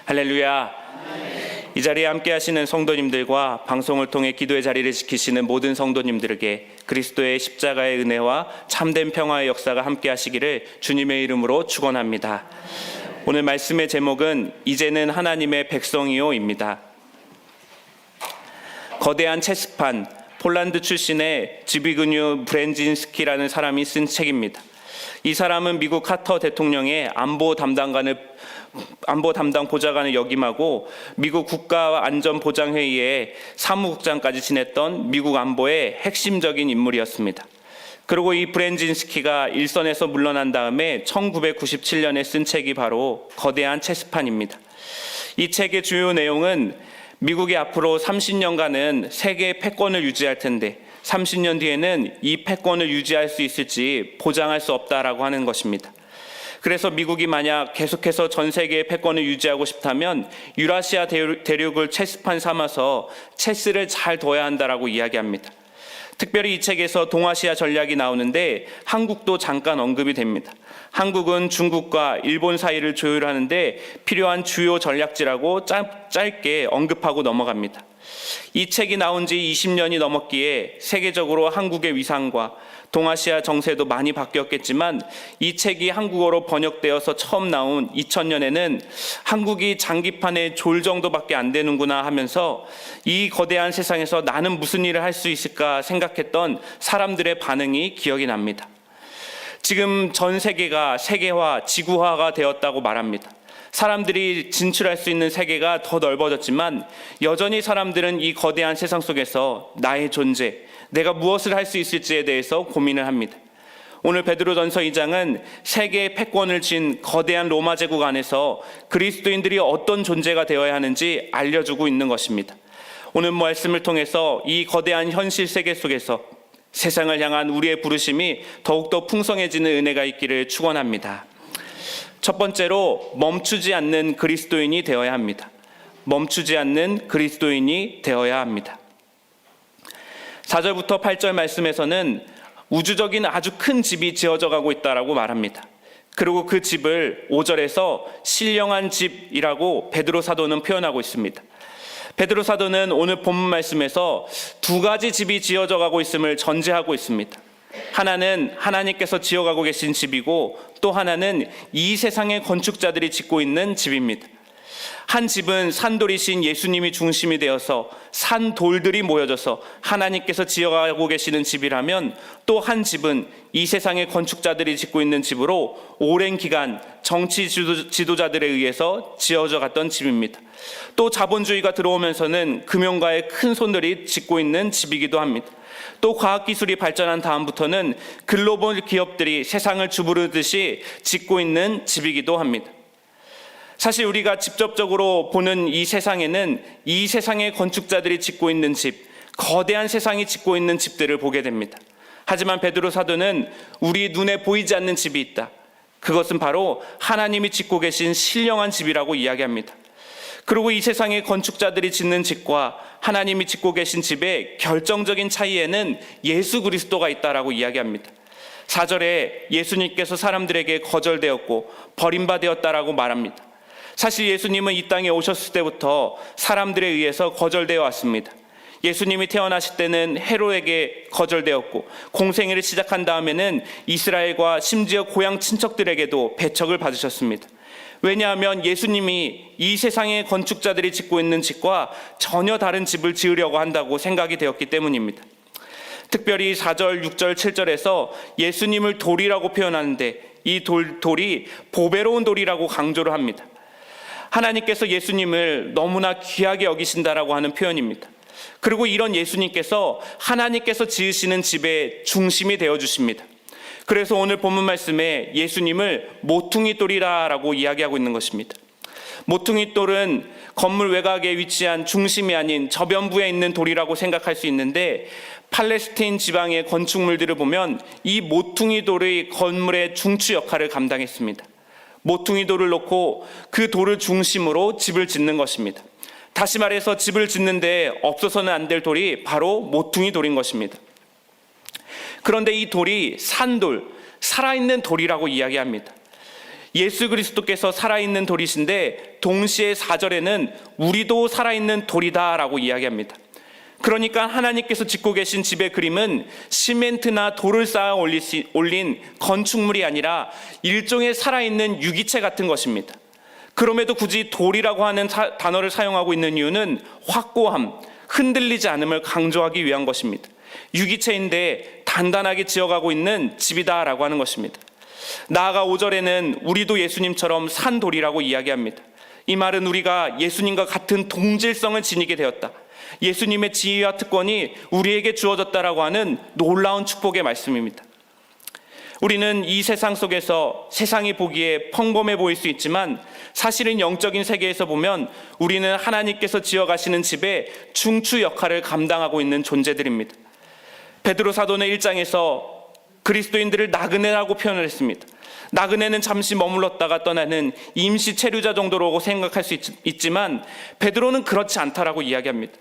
할렐루야. 이 자리에 함께 하시는 성도님들과 방송을 통해 기도의 자리를 지키시는 모든 성도님들에게 그리스도의 십자가의 은혜와 참된 평화의 역사가 함께 하시기를 주님의 이름으로 축원합니다. 오늘 말씀의 제목은 이제는 하나님의 백성이요입니다. 거대한 체스판, 폴란드 출신의 지비그뉴 브렌진스키라는 사람이 쓴 책입니다. 이 사람은 미국 카터 대통령의 안보 담당 보좌관을 역임하고 미국 국가안전보장회의의 사무국장까지 지냈던 미국 안보의 핵심적인 인물이었습니다. 그리고 이 브렌진스키가 일선에서 물러난 다음에 1997년에 쓴 책이 바로 거대한 체스판입니다. 이 책의 주요 내용은 미국이 앞으로 30년간은 세계의 패권을 유지할 텐데 30년 뒤에는 이 패권을 유지할 수 있을지 보장할 수 없다라고 하는 것입니다. 그래서 미국이 만약 계속해서 전 세계의 패권을 유지하고 싶다면 유라시아 대륙을 체스판 삼아서 체스를 잘 둬야 한다라고 이야기합니다. 특별히 이 책에서 동아시아 전략이 나오는데 한국도 잠깐 언급이 됩니다. 한국은 중국과 일본 사이를 조율하는데 필요한 주요 전략지라고 짧게 언급하고 넘어갑니다. 이 책이 나온 지 20년이 넘었기에 세계적으로 한국의 위상과 동아시아 정세도 많이 바뀌었겠지만 이 책이 한국어로 번역되어서 처음 나온 2000년에는 한국이 장기판에 졸 정도밖에 안 되는구나 하면서 이 거대한 세상에서 나는 무슨 일을 할 수 있을까 생각했던 사람들의 반응이 기억이 납니다. 지금 전 세계가 세계화, 지구화가 되었다고 말합니다. 사람들이 진출할 수 있는 세계가 더 넓어졌지만 여전히 사람들은 이 거대한 세상 속에서 나의 존재, 내가 무엇을 할 수 있을지에 대해서 고민을 합니다. 오늘 베드로전서 2장은 세계의 패권을 쥔 거대한 로마 제국 안에서 그리스도인들이 어떤 존재가 되어야 하는지 알려주고 있는 것입니다. 오늘 말씀을 통해서 이 거대한 현실 세계 속에서 세상을 향한 우리의 부르심이 더욱더 풍성해지는 은혜가 있기를 축원합니다. 첫 번째로 멈추지 않는 그리스도인이 되어야 합니다. 멈추지 않는 그리스도인이 되어야 합니다. 4절부터 8절 말씀에서는 우주적인 아주 큰 집이 지어져 가고 있다라고 말합니다. 그리고 그 집을 5절에서 신령한 집이라고 베드로 사도는 표현하고 있습니다. 베드로 사도는 오늘 본문 말씀에서 두 가지 집이 지어져 가고 있음을 전제하고 있습니다. 하나는 하나님께서 지어가고 계신 집이고 또 하나는 이 세상의 건축자들이 짓고 있는 집입니다. 한 집은 산돌이신 예수님이 중심이 되어서 산돌들이 모여져서 하나님께서 지어가고 계시는 집이라면 또 한 집은 이 세상의 건축자들이 짓고 있는 집으로 오랜 기간 정치 지도자들에 의해서 지어져 갔던 집입니다. 또 자본주의가 들어오면서는 금융가의 큰 손들이 짓고 있는 집이기도 합니다. 또 과학기술이 발전한 다음부터는 글로벌 기업들이 세상을 주부르듯이 짓고 있는 집이기도 합니다. 사실 우리가 직접적으로 보는 이 세상에는 이 세상의 건축자들이 짓고 있는 집, 거대한 세상이 짓고 있는 집들을 보게 됩니다. 하지만 베드로 사도는 우리 눈에 보이지 않는 집이 있다. 그것은 바로 하나님이 짓고 계신 신령한 집이라고 이야기합니다. 그리고 이 세상의 건축자들이 짓는 집과 하나님이 짓고 계신 집의 결정적인 차이에는 예수 그리스도가 있다라고 이야기합니다. 4절에 예수님께서 사람들에게 거절되었고 버림받았다라고 말합니다. 사실 예수님은 이 땅에 오셨을 때부터 사람들에 의해서 거절되어 왔습니다. 예수님이 태어나실 때는 헤롯에게 거절되었고 공생애를 시작한 다음에는 이스라엘과 심지어 고향 친척들에게도 배척을 받으셨습니다. 왜냐하면 예수님이 이 세상의 건축자들이 짓고 있는 집과 전혀 다른 집을 지으려고 한다고 생각이 되었기 때문입니다. 특별히 4절, 6절, 7절에서 예수님을 돌이라고 표현하는데 이 돌이 보배로운 돌이라고 강조를 합니다. 하나님께서 예수님을 너무나 귀하게 여기신다라고 하는 표현입니다. 그리고 이런 예수님께서 하나님께서 지으시는 집의 중심이 되어주십니다. 그래서 오늘 본문 말씀에 예수님을 모퉁이돌이라고 이야기하고 있는 것입니다. 모퉁이돌은 건물 외곽에 위치한 중심이 아닌 저변부에 있는 돌이라고 생각할 수 있는데 팔레스타인 지방의 건축물들을 보면 이 모퉁이돌의 건물의 중추 역할을 감당했습니다. 모퉁이돌을 놓고 그 돌을 중심으로 집을 짓는 것입니다. 다시 말해서 집을 짓는데 없어서는 안 될 돌이 바로 모퉁이돌인 것입니다. 그런데 이 돌이 산돌, 살아있는 돌이라고 이야기합니다. 예수 그리스도께서 살아있는 돌이신데 동시에 4절에는 우리도 살아있는 돌이다라고 이야기합니다. 그러니까 하나님께서 짓고 계신 집의 그림은 시멘트나 돌을 쌓아 올린 건축물이 아니라 일종의 살아있는 유기체 같은 것입니다. 그럼에도 굳이 돌이라고 하는 단어를 사용하고 있는 이유는 확고함, 흔들리지 않음을 강조하기 위한 것입니다. 유기체인데 단단하게 지어가고 있는 집이다라고 하는 것입니다. 나아가 5절에는 우리도 예수님처럼 산돌이라고 이야기합니다. 이 말은 우리가 예수님과 같은 동질성을 지니게 되었다, 예수님의 지위와 특권이 우리에게 주어졌다라고 하는 놀라운 축복의 말씀입니다. 우리는 이 세상 속에서 세상이 보기에 평범해 보일 수 있지만 사실은 영적인 세계에서 보면 우리는 하나님께서 지어가시는 집의 중추 역할을 감당하고 있는 존재들입니다. 베드로 사도는 1장에서 그리스도인들을 나그네라고 표현을 했습니다. 나그네는 잠시 머물렀다가 떠나는 임시 체류자 정도라고 생각할 수 있지만 베드로는 그렇지 않다라고 이야기합니다.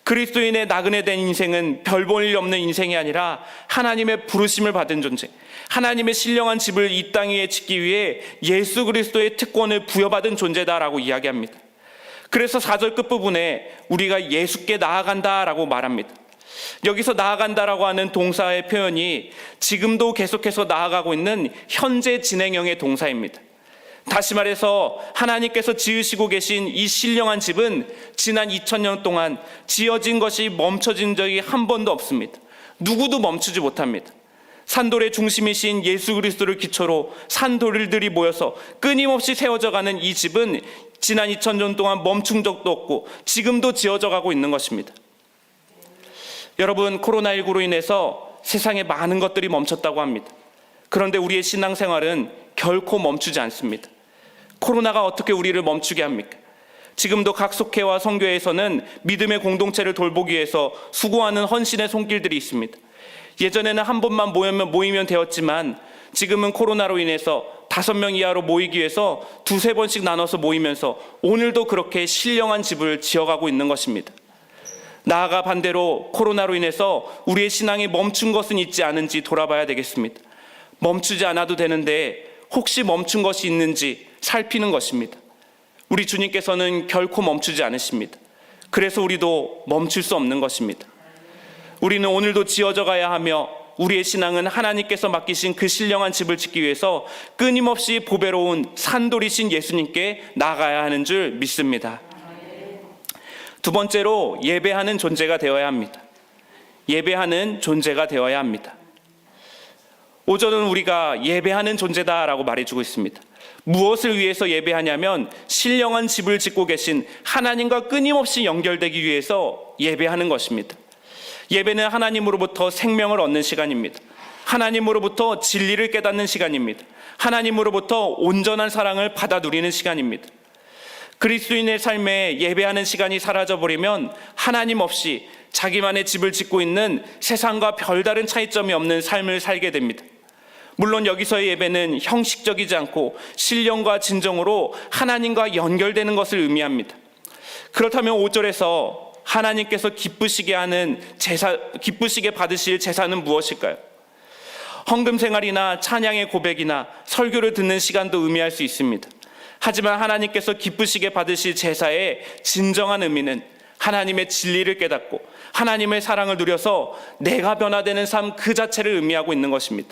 그리스도인의 나그네된 인생은 별 볼 일 없는 인생이 아니라 하나님의 부르심을 받은 존재, 하나님의 신령한 집을 이 땅 위에 짓기 위해 예수 그리스도의 특권을 부여받은 존재다라고 이야기합니다. 그래서 4절 끝부분에 우리가 예수께 나아간다라고 말합니다. 여기서 나아간다라고 하는 동사의 표현이 지금도 계속해서 나아가고 있는 현재 진행형의 동사입니다. 다시 말해서 하나님께서 지으시고 계신 이 신령한 집은 지난 2000년 동안 지어진 것이 멈춰진 적이 한 번도 없습니다. 누구도 멈추지 못합니다. 산돌의 중심이신 예수 그리스도를 기초로 산돌들이 모여서 끊임없이 세워져가는 이 집은 지난 2000년 동안 멈춘 적도 없고 지금도 지어져 가고 있는 것입니다. 여러분, 코로나19로 인해서 세상에 많은 것들이 멈췄다고 합니다. 그런데 우리의 신앙생활은 결코 멈추지 않습니다. 코로나가 어떻게 우리를 멈추게 합니까? 지금도 각 속회와 선교회에서는 믿음의 공동체를 돌보기 위해서 수고하는 헌신의 손길들이 있습니다. 예전에는 한 번만 모이면 되었지만 지금은 코로나로 인해서 5명 이하로 모이기 위해서 2-3번씩 나눠서 모이면서 오늘도 그렇게 신령한 집을 지어가고 있는 것입니다. 나아가 반대로 코로나로 인해서 우리의 신앙이 멈춘 것은 있지 않은지 돌아봐야 되겠습니다. 멈추지 않아도 되는데 혹시 멈춘 것이 있는지 살피는 것입니다. 우리 주님께서는 결코 멈추지 않으십니다. 그래서 우리도 멈출 수 없는 것입니다. 우리는 오늘도 지어져 가야 하며 우리의 신앙은 하나님께서 맡기신 그 신령한 집을 짓기 위해서 끊임없이 보배로운 산돌이신 예수님께 나아가야 하는 줄 믿습니다. 두 번째로 예배하는 존재가 되어야 합니다. 예배하는 존재가 되어야 합니다. 5절은 우리가 예배하는 존재다라고 말해주고 있습니다. 무엇을 위해서 예배하냐면 신령한 집을 짓고 계신 하나님과 끊임없이 연결되기 위해서 예배하는 것입니다. 예배는 하나님으로부터 생명을 얻는 시간입니다. 하나님으로부터 진리를 깨닫는 시간입니다. 하나님으로부터 온전한 사랑을 받아 누리는 시간입니다. 그리스도인의 삶에 예배하는 시간이 사라져버리면 하나님 없이 자기만의 집을 짓고 있는 세상과 별다른 차이점이 없는 삶을 살게 됩니다. 물론 여기서의 예배는 형식적이지 않고 신령과 진정으로 하나님과 연결되는 것을 의미합니다. 그렇다면 5절에서 하나님께서 기쁘시게 받으실 제사는 무엇일까요? 헌금 생활이나 찬양의 고백이나 설교를 듣는 시간도 의미할 수 있습니다. 하지만 하나님께서 기쁘시게 받으실 제사의 진정한 의미는 하나님의 진리를 깨닫고 하나님의 사랑을 누려서 내가 변화되는 삶 그 자체를 의미하고 있는 것입니다.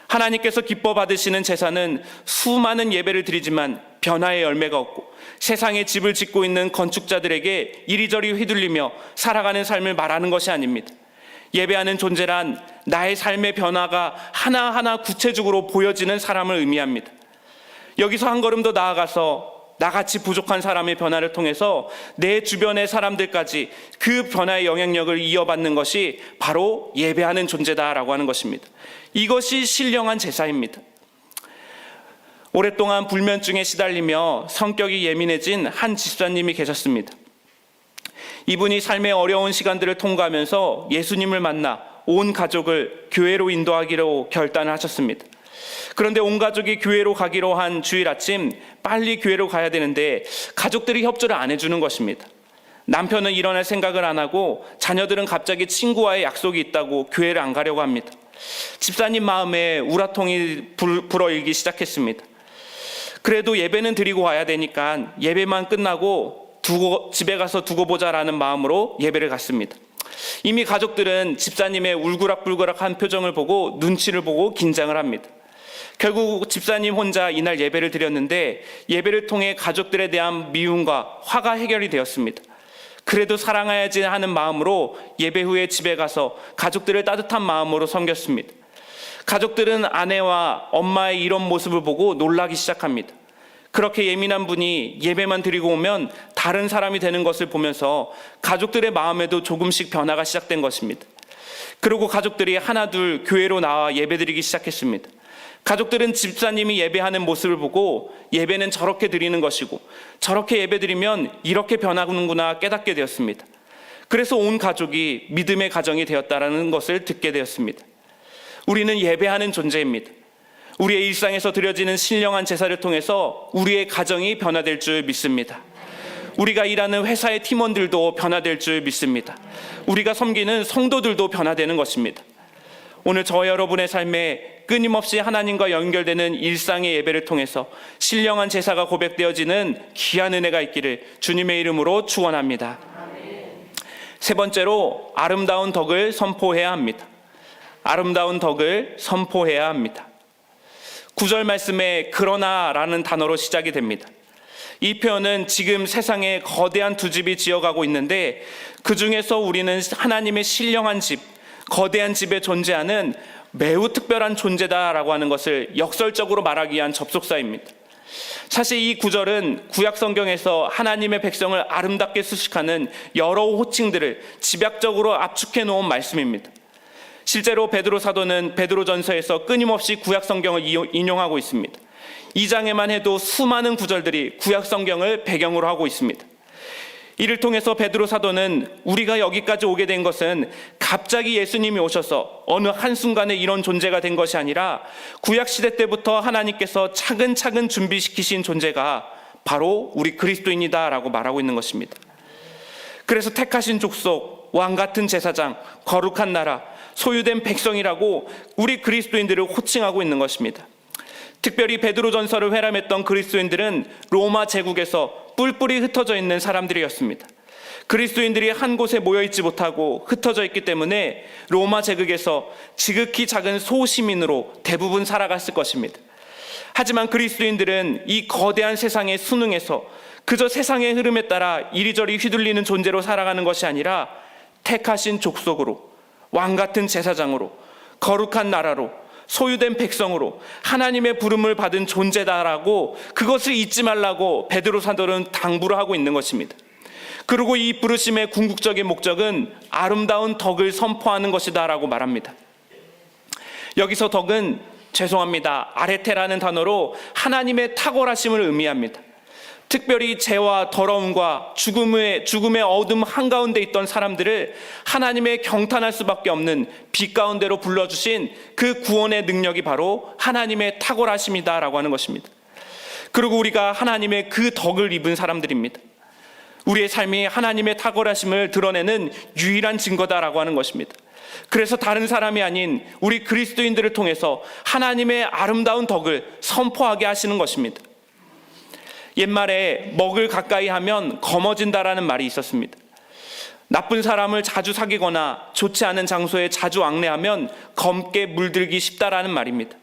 하나님께서 기뻐 받으시는 제사는 수많은 예배를 드리지만 변화의 열매가 없고 세상에 집을 짓고 있는 건축자들에게 이리저리 휘둘리며 살아가는 삶을 말하는 것이 아닙니다. 예배하는 존재란 나의 삶의 변화가 하나하나 구체적으로 보여지는 사람을 의미합니다. 여기서 한 걸음 더 나아가서 나같이 부족한 사람의 변화를 통해서 내 주변의 사람들까지 그 변화의 영향력을 이어받는 것이 바로 예배하는 존재다라고 하는 것입니다. 이것이 신령한 제사입니다. 오랫동안 불면증에 시달리며 성격이 예민해진 한 집사님이 계셨습니다. 이분이 삶의 어려운 시간들을 통과하면서 예수님을 만나 온 가족을 교회로 인도하기로 결단을 하셨습니다. 그런데 온 가족이 교회로 가기로 한 주일 아침 빨리 교회로 가야 되는데 가족들이 협조를 안 해주는 것입니다. 남편은 일어날 생각을 안 하고 자녀들은 갑자기 친구와의 약속이 있다고 교회를 안 가려고 합니다. 집사님 마음에 우라통이 불어일기 시작했습니다. 그래도 예배는 드리고 와야 되니까 예배만 끝나고 집에 가서 두고 보자라는 마음으로 예배를 갔습니다. 이미 가족들은 집사님의 울그락불그락한 표정을 보고 눈치를 보고 긴장을 합니다. 결국 집사님 혼자 이날 예배를 드렸는데 예배를 통해 가족들에 대한 미움과 화가 해결이 되었습니다. 그래도 사랑해야지 하는 마음으로 예배 후에 집에 가서 가족들을 따뜻한 마음으로 섬겼습니다. 가족들은 아내와 엄마의 이런 모습을 보고 놀라기 시작합니다. 그렇게 예민한 분이 예배만 드리고 오면 다른 사람이 되는 것을 보면서 가족들의 마음에도 조금씩 변화가 시작된 것입니다. 그리고 가족들이 하나둘 교회로 나와 예배드리기 시작했습니다. 가족들은 집사님이 예배하는 모습을 보고 예배는 저렇게 드리는 것이고 저렇게 예배드리면 이렇게 변하는구나 깨닫게 되었습니다. 그래서 온 가족이 믿음의 가정이 되었다는 것을 듣게 되었습니다. 우리는 예배하는 존재입니다. 우리의 일상에서 드려지는 신령한 제사를 통해서 우리의 가정이 변화될 줄 믿습니다. 우리가 일하는 회사의 팀원들도 변화될 줄 믿습니다. 우리가 섬기는 성도들도 변화되는 것입니다. 오늘 저 여러분의 삶에 끊임없이 하나님과 연결되는 일상의 예배를 통해서 신령한 제사가 고백되어지는 귀한 은혜가 있기를 주님의 이름으로 축원합니다. 세 번째로 아름다운 덕을 선포해야 합니다. 아름다운 덕을 선포해야 합니다. 9절 말씀에 그러나라는 단어로 시작이 됩니다. 이 표현은 지금 세상에 거대한 두 집이 지어가고 있는데 그 중에서 우리는 하나님의 신령한 집, 거대한 집에 존재하는 매우 특별한 존재다라고 하는 것을 역설적으로 말하기 위한 접속사입니다. 사실 이 구절은 구약 성경에서 하나님의 백성을 아름답게 수식하는 여러 호칭들을 집약적으로 압축해 놓은 말씀입니다. 실제로 베드로 사도는 베드로전서에서 끊임없이 구약 성경을 인용하고 있습니다. 2장에만 해도 수많은 구절들이 구약 성경을 배경으로 하고 있습니다. 이를 통해서 베드로 사도는 우리가 여기까지 오게 된 것은 갑자기 예수님이 오셔서 어느 한순간에 이런 존재가 된 것이 아니라 구약시대 때부터 하나님께서 차근차근 준비시키신 존재가 바로 우리 그리스도인이다 라고 말하고 있는 것입니다. 그래서 택하신 족속, 왕같은 제사장, 거룩한 나라, 소유된 백성이라고 우리 그리스도인들을 호칭하고 있는 것입니다. 특별히 베드로전서를 회람했던 그리스도인들은 로마 제국에서 뿔뿔이 흩어져 있는 사람들이었습니다. 그리스도인들이 한 곳에 모여있지 못하고 흩어져 있기 때문에 로마 제국에서 지극히 작은 소시민으로 대부분 살아갔을 것입니다. 하지만 그리스도인들은 이 거대한 세상의 순응에서 그저 세상의 흐름에 따라 이리저리 휘둘리는 존재로 살아가는 것이 아니라 택하신 족속으로, 왕같은 제사장으로, 거룩한 나라로, 소유된 백성으로 하나님의 부름을 받은 존재다라고 그것을 잊지 말라고 베드로 사도는 당부를 하고 있는 것입니다. 그리고 이 부르심의 궁극적인 목적은 아름다운 덕을 선포하는 것이다라고 말합니다. 여기서 덕은 아레테라는 단어로 하나님의 탁월하심을 의미합니다. 특별히 죄와 더러움과 죽음의 어둠 한가운데 있던 사람들을 하나님의 경탄할 수밖에 없는 빛 가운데로 불러주신 그 구원의 능력이 바로 하나님의 탁월하심이다라고 하는 것입니다. 그리고 우리가 하나님의 그 덕을 입은 사람들입니다. 우리의 삶이 하나님의 탁월하심을 드러내는 유일한 증거다라고 하는 것입니다. 그래서 다른 사람이 아닌 우리 그리스도인들을 통해서 하나님의 아름다운 덕을 선포하게 하시는 것입니다. 옛말에 먹을 가까이 하면 검어진다라는 말이 있었습니다. 나쁜 사람을 자주 사귀거나 좋지 않은 장소에 자주 왕래하면 검게 물들기 쉽다라는 말입니다.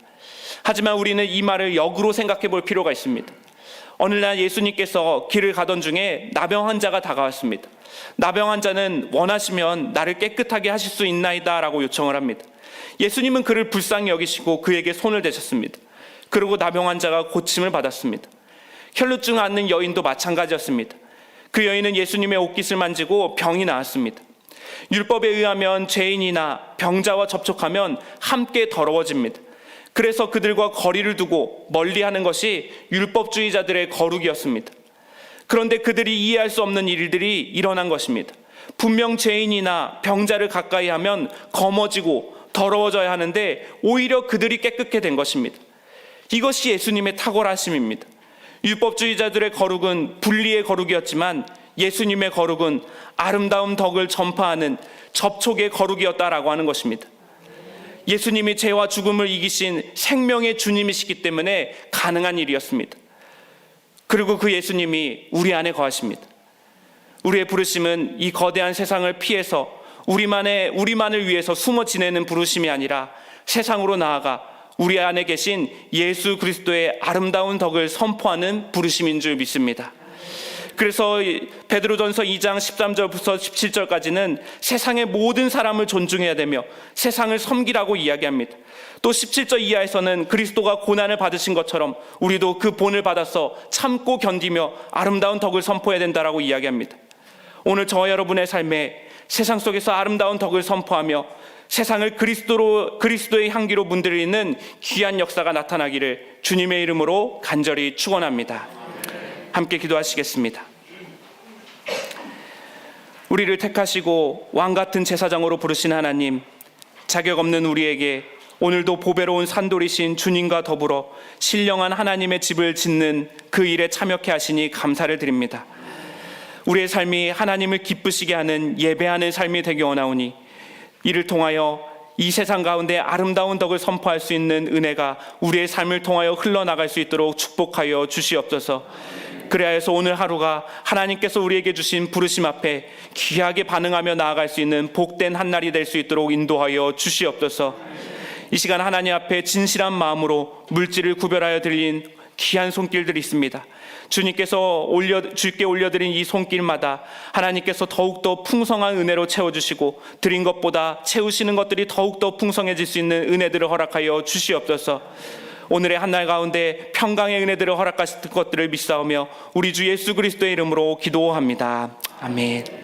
하지만 우리는 이 말을 역으로 생각해 볼 필요가 있습니다. 어느 날 예수님께서 길을 가던 중에 나병 환자가 다가왔습니다. 나병 환자는 원하시면 나를 깨끗하게 하실 수 있나이다 라고 요청을 합니다. 예수님은 그를 불쌍히 여기시고 그에게 손을 대셨습니다. 그리고 나병 환자가 고침을 받았습니다. 혈루증 앓는 여인도 마찬가지였습니다. 그 여인은 예수님의 옷깃을 만지고 병이 나았습니다. 율법에 의하면 죄인이나 병자와 접촉하면 함께 더러워집니다. 그래서 그들과 거리를 두고 멀리하는 것이 율법주의자들의 거룩이었습니다. 그런데 그들이 이해할 수 없는 일들이 일어난 것입니다. 분명 죄인이나 병자를 가까이 하면 검어지고 더러워져야 하는데 오히려 그들이 깨끗게 된 것입니다. 이것이 예수님의 탁월하심입니다. 율법주의자들의 거룩은 분리의 거룩이었지만 예수님의 거룩은 아름다운 덕을 전파하는 접촉의 거룩이었다라고 하는 것입니다. 예수님이 죄와 죽음을 이기신 생명의 주님이시기 때문에 가능한 일이었습니다. 그리고 그 예수님이 우리 안에 거하십니다. 우리의 부르심은 이 거대한 세상을 피해서 우리만을 위해서 숨어 지내는 부르심이 아니라 세상으로 나아가 우리 안에 계신 예수 그리스도의 아름다운 덕을 선포하는 부르심인 줄 믿습니다. 그래서 베드로전서 2장 13절부터 17절까지는 세상의 모든 사람을 존중해야 되며 세상을 섬기라고 이야기합니다. 또 17절 이하에서는 그리스도가 고난을 받으신 것처럼 우리도 그 본을 받아서 참고 견디며 아름다운 덕을 선포해야 된다라고 이야기합니다. 오늘 저와 여러분의 삶에 세상 속에서 아름다운 덕을 선포하며 세상을 그리스도의 향기로 문드리는 귀한 역사가 나타나기를 주님의 이름으로 간절히 축원합니다. 함께 기도하시겠습니다. 우리를 택하시고 왕같은 제사장으로 부르신 하나님, 자격 없는 우리에게 오늘도 보배로운 산돌이신 주님과 더불어 신령한 하나님의 집을 짓는 그 일에 참여케 하시니 감사를 드립니다. 우리의 삶이 하나님을 기쁘시게 하는 예배하는 삶이 되기 원하오니 이를 통하여 이 세상 가운데 아름다운 덕을 선포할 수 있는 은혜가 우리의 삶을 통하여 흘러나갈 수 있도록 축복하여 주시옵소서. 그래야해서 오늘 하루가 하나님께서 우리에게 주신 부르심 앞에 귀하게 반응하며 나아갈 수 있는 복된 한날이 될 수 있도록 인도하여 주시옵소서. 이 시간 하나님 앞에 진실한 마음으로 물질을 구별하여 드린 귀한 손길들이 있습니다. 주께 올려드린 이 손길마다 하나님께서 더욱더 풍성한 은혜로 채워주시고 드린 것보다 채우시는 것들이 더욱더 풍성해질 수 있는 은혜들을 허락하여 주시옵소서. 오늘의 한날 가운데 평강의 은혜들을 허락하실 것들을 믿사오며 우리 주 예수 그리스도의 이름으로 기도합니다. 아멘.